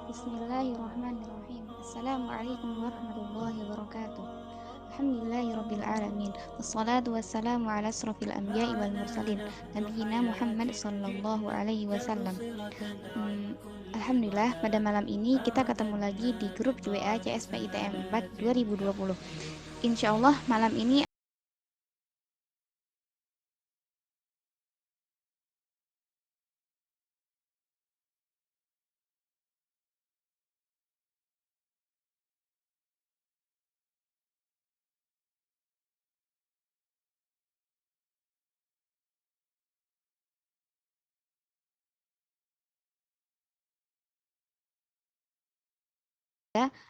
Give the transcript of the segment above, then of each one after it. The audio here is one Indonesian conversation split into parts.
Bismillahirrahmanirrahim. Assalamualaikum warahmatullahi wabarakatuh. Alhamdulillahirabbil alamin. Wassalatu wassalamu ala asrofil anbiya'i wal mursalin nabiyina Muhammad sallallahu alaihi wasallam. Alhamdulillah, pada malam ini kita ketemu lagi di grup WA CSPITM 4 2020. Insyaallah malam ini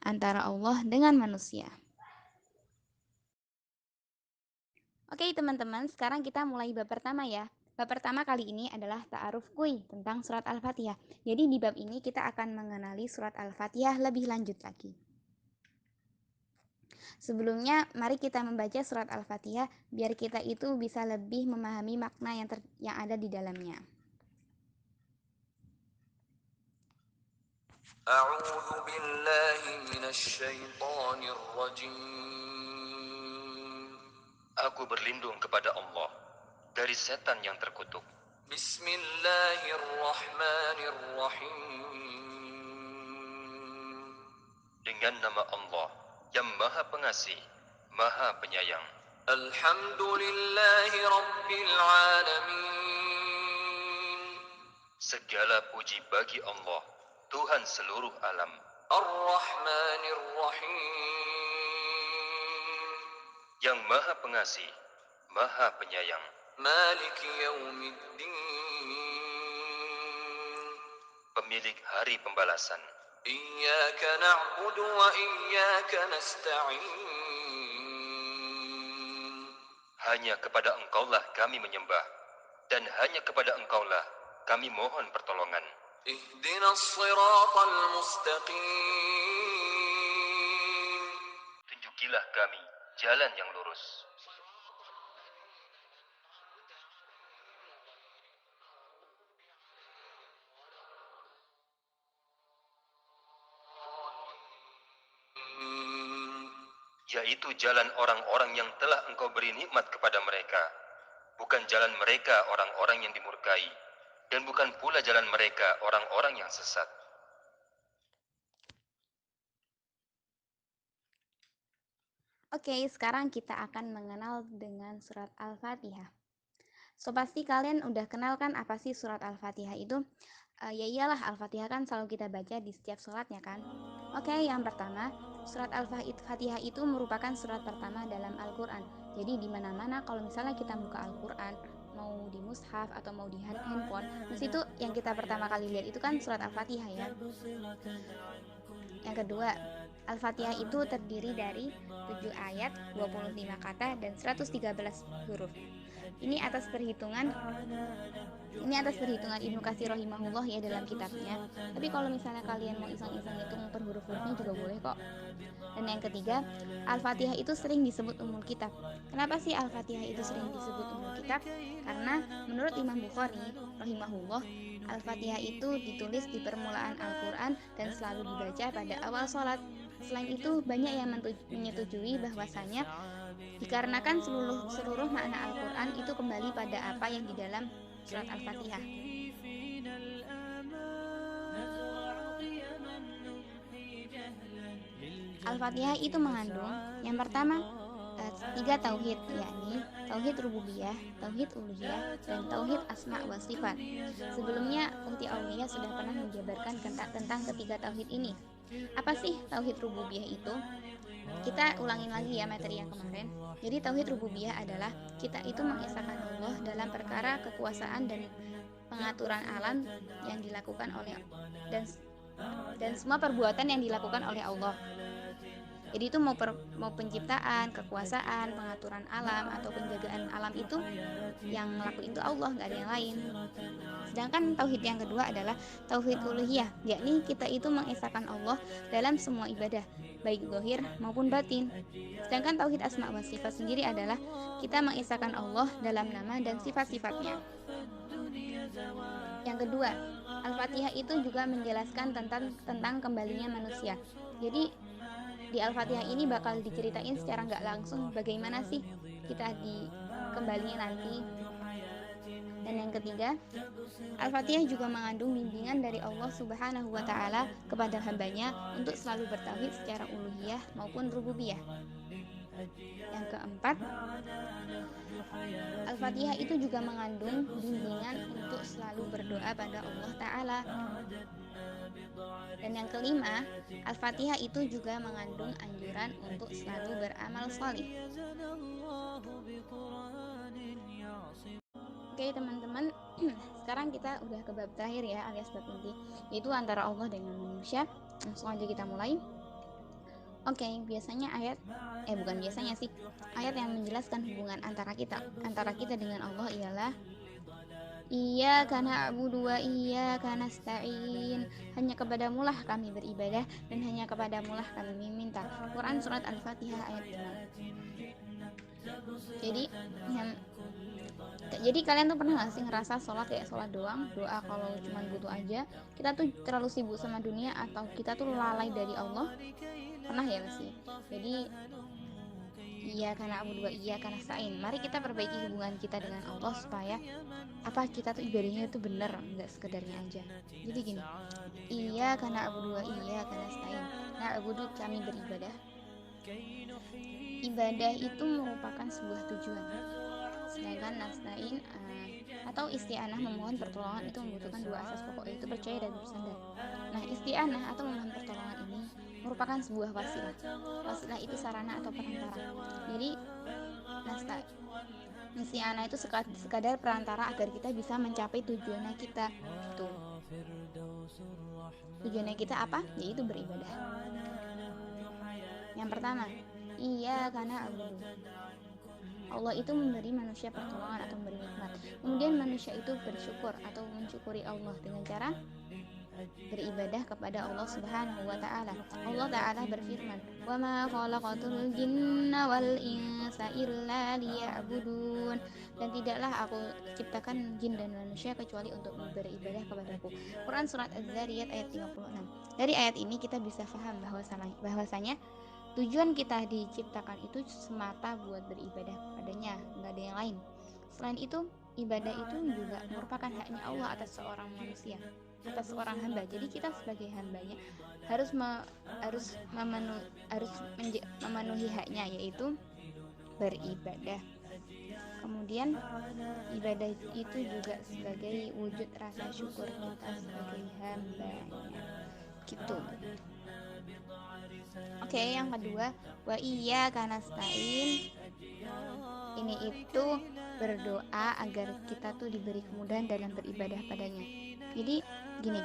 antara Allah dengan manusia. Oke teman-teman, sekarang kita mulai bab pertama ya. Bab pertama kali ini adalah ta'aruf kui tentang surat Al-Fatihah. Jadi di bab ini kita akan mengenali surat Al-Fatihah lebih lanjut lagi. Sebelumnya, mari kita membaca surat Al-Fatihah biar kita itu bisa lebih memahami makna yang ada di dalamnya. A'udzu billahi minasyaitonir rajim. Aku berlindung kepada Allah dari setan yang terkutuk. Bismillahirrahmanirrahim. Dengan nama Allah yang Maha Pengasih, Maha Penyayang. Alhamdulillahi Rabbil Alamin. Segala puji bagi Allah, Tuhan seluruh alam. Ar-Rahmanir Rahim. Yang Maha Pengasih, Maha Penyayang. Maliki Yaumiddin. Pemilik hari pembalasan. Iyyaka na'budu wa iyyaka nasta'in. Hanya kepada Engkaulah kami menyembah, dan hanya kepada Engkaulah kami mohon pertolongan. Ihdinas siratal mustaqim. Tunjukilah kami jalan yang lurus. Yaitu jalan orang-orang yang telah Engkau beri nikmat kepada mereka, bukan jalan mereka orang-orang yang dimurkai, dan bukan pula jalan mereka orang-orang yang sesat. Oke, sekarang kita akan mengenal dengan surat Al-Fatihah. So, pasti kalian udah kenal kan apa sih surat Al-Fatihah itu? Ya iyalah, Al-Fatihah kan selalu kita baca di setiap sholatnya kan. Oke, yang pertama, surat Al-Fatihah itu merupakan surat pertama dalam Al-Quran. Jadi di mana-mana kalau misalnya kita buka Al-Quran, mau di mushaf atau mau di handphone, di situ yang kita pertama kali lihat itu kan surat Al-Fatihah ya. Yang kedua, Al-Fatihah itu terdiri dari 7 ayat, 25 kata, dan 113 huruf. Ini atas perhitungan Ibnu Katsir rahimahullah ya dalam kitabnya. Tapi kalau misalnya kalian mau iseng-iseng hitung per huruf-hurufnya juga boleh kok. Dan yang ketiga, Al-Fatihah itu sering disebut Ummul Kitab. Kenapa sih Al-Fatihah itu sering disebut Ummul Kitab? Karena menurut Imam Bukhari rahimahullah, Al-Fatihah itu ditulis di permulaan Al-Quran dan selalu dibaca pada awal sholat. Selain itu, banyak yang menyetujui bahwasanya dikarenakan seluruh makna Al-Quran itu kembali pada apa yang di dalam surat Al-Fatihah. Al-Fatihah itu mengandung yang pertama 3 tauhid, yakni tauhid rububiyah, tauhid uluhiyah, dan tauhid asma wa sifat. Sebelumnya Ukti Aulia sudah pernah menjabarkan tentang ketiga tauhid ini. Apa sih tauhid rububiyah itu? Kita ulangin lagi ya materi yang kemarin. Jadi tauhid rububiyah adalah kita itu mengesahkan Allah dalam perkara kekuasaan dan pengaturan alam yang dilakukan oleh dan semua perbuatan yang dilakukan oleh Allah. Jadi itu mau penciptaan, kekuasaan, pengaturan alam atau penjagaan alam itu yang ngelakuin itu Allah, nggak ada yang lain. Sedangkan tauhid yang kedua adalah tauhid uluhiyah, yakni kita itu mengesahkan Allah dalam semua ibadah, baik zahir maupun batin. Sedangkan tauhid asma wa sifat sendiri adalah kita mengesahkan Allah dalam nama dan sifat-sifatnya. Yang kedua, Al-Fatihah itu juga menjelaskan tentang kembalinya manusia. Jadi di Al-Fatihah ini bakal diceritain secara nggak langsung bagaimana sih kita dikembalinya nanti. Dan yang ketiga, Al-Fatihah juga mengandung bimbingan dari Allah Subhanahu wa taala kepada hambanya untuk selalu bertauhid secara uluhiyah maupun rububiyah. Yang keempat, Al-Fatihah itu juga mengandung bimbingan untuk selalu berdoa pada Allah Ta'ala. Dan yang kelima, Al-Fatihah itu juga mengandung anjuran untuk selalu beramal salih. Oke teman-teman, sekarang kita udah ke bab terakhir ya, alias bab inti, yaitu antara Allah dengan manusia. Langsung aja kita mulai. Oke, biasanya bukan biasanya sih, ayat yang menjelaskan hubungan antara kita dengan Allah ialah Iyyaka na'budu wa iyyaka nasta'in. Hanya kepadamu lah kami beribadah dan hanya kepadamu lah kami meminta. Quran surat Al-Fatihah ayat 5. Jadi kalian tuh pernah gak sih ngerasa sholat kayak sholat doang, doa kalau cuma butuh aja, kita tuh terlalu sibuk sama dunia atau kita tuh lalai dari Allah? Pernah ya sih? Jadi Iyyaka na'budu wa iyyaka nasta'in. Mari kita perbaiki hubungan kita dengan Allah supaya kita tuh ibadahnya itu benar, nggak sekedarnya aja. Jadi gini, Iyyaka na'budu wa iyyaka nasta'in. Na'budu, kami beribadah. Ibadah itu merupakan sebuah tujuan. Sedangkan nasta'in atau isti'anah, memohon pertolongan, itu membutuhkan dua asas pokok, yaitu percaya dan bersandar. Nah, isti'anah atau memohon pertolongan ini merupakan sebuah wasilah. Wasilah itu sarana atau perantara. Jadi isti'anah itu sekadar perantara agar kita bisa mencapai tujuannya kita. Gitu. Tujuannya kita apa? Yaitu beribadah. Yang pertama, Iyyaka na'budu. Allah itu memberi manusia pertolongan atau memberi nikmat. Kemudian manusia itu bersyukur atau mensyukuri Allah dengan cara beribadah kepada Allah Subhanahu wa taala. Allah taala berfirman, "Wa ma khalaqatul jinna wal insa illa liya'budun." Dan tidaklah aku ciptakan jin dan manusia kecuali untuk beribadah kepadaku. Quran surat Az-Zariyat ayat 56. Dari ayat ini kita bisa paham bahwasanya tujuan kita diciptakan itu semata buat beribadah kepadanya, nggak ada yang lain. Selain itu, ibadah itu juga merupakan haknya Allah atas seorang manusia, atas seorang hamba. Jadi kita sebagai hambanya harus memenuhi haknya, yaitu beribadah. Kemudian ibadah itu juga sebagai wujud rasa syukur kita sebagai hambanya. Gitu. Oke, yang kedua, wa iyyaka nasta'in. Ini itu berdoa agar kita tuh diberi kemudahan dalam beribadah padanya. Jadi gini,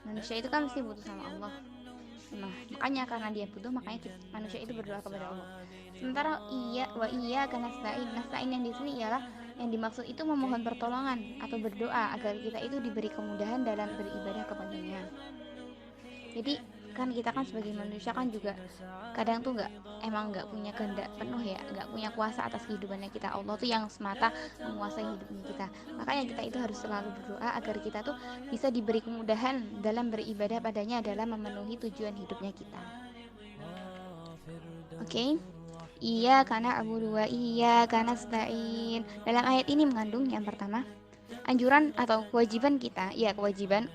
manusia itu kan mesti butuh sama Allah. Nah, makanya karena dia butuh, makanya manusia itu berdoa kepada Allah. Sementara wa iyyaka nasta'in. Nasta'in yang di sini ialah yang dimaksud itu memohon pertolongan atau berdoa agar kita itu diberi kemudahan dalam beribadah kepadanya. Jadi kan kita kan sebagai manusia kan juga kadang tuh nggak punya kehendak penuh ya, nggak punya kuasa atas kehidupannya kita. Allah tuh yang semata menguasai hidupnya kita. Makanya kita itu harus selalu berdoa agar kita tuh bisa diberi kemudahan dalam beribadah padanya dalam memenuhi tujuan hidupnya kita. Oke. Iyyaka na'budu wa iyyaka nasta'in. Dalam ayat ini mengandung yang pertama, anjuran atau kewajiban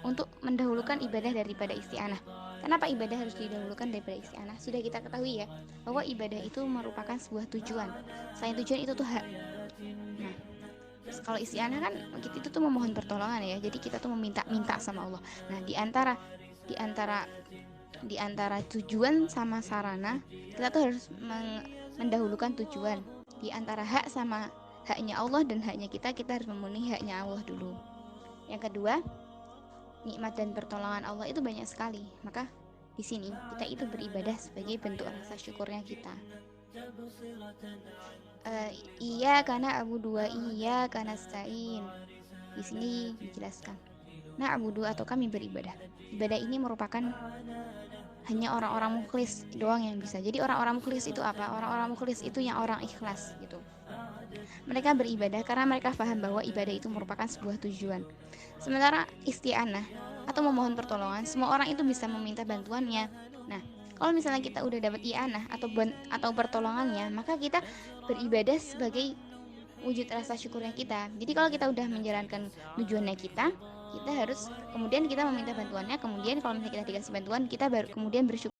untuk mendahulukan ibadah daripada isti'anah. Kenapa ibadah harus didahulukan daripada isti'anah? Sudah kita ketahui ya, bahwa ibadah itu merupakan sebuah tujuan. Selain tujuan itu tuh hak. Nah, kalau isti'anah kan kita itu tuh memohon pertolongan ya. Jadi kita tuh meminta sama Allah. Nah, di antara tujuan sama sarana, kita tuh harus mendahulukan tujuan. Di antara hak sama haknya Allah dan haknya kita harus memenuhi haknya Allah dulu. Yang kedua, nikmat dan pertolongan Allah itu banyak sekali. Maka di sini kita itu beribadah sebagai bentuk rasa syukurnya kita. Iyyaka na'budu wa iyyaka nasta'in. Di sini dijelaskan, na'budu atau kami beribadah. Ibadah ini merupakan hanya orang-orang mukhlis doang yang bisa. Jadi orang-orang mukhlis itu apa? Orang-orang mukhlis itu yang orang ikhlas gitu. Mereka beribadah karena mereka paham bahwa ibadah itu merupakan sebuah tujuan. Sementara isti'anah atau memohon pertolongan, semua orang itu bisa meminta bantuannya. Nah, kalau misalnya kita udah dapat i'anah atau pertolongannya, maka kita beribadah sebagai wujud rasa syukurnya kita. Jadi kalau kita udah menjalankan tujuannya kita harus kemudian kita meminta bantuannya, kemudian kalau misalnya kita dikasih bantuan, kita baru kemudian bersyukur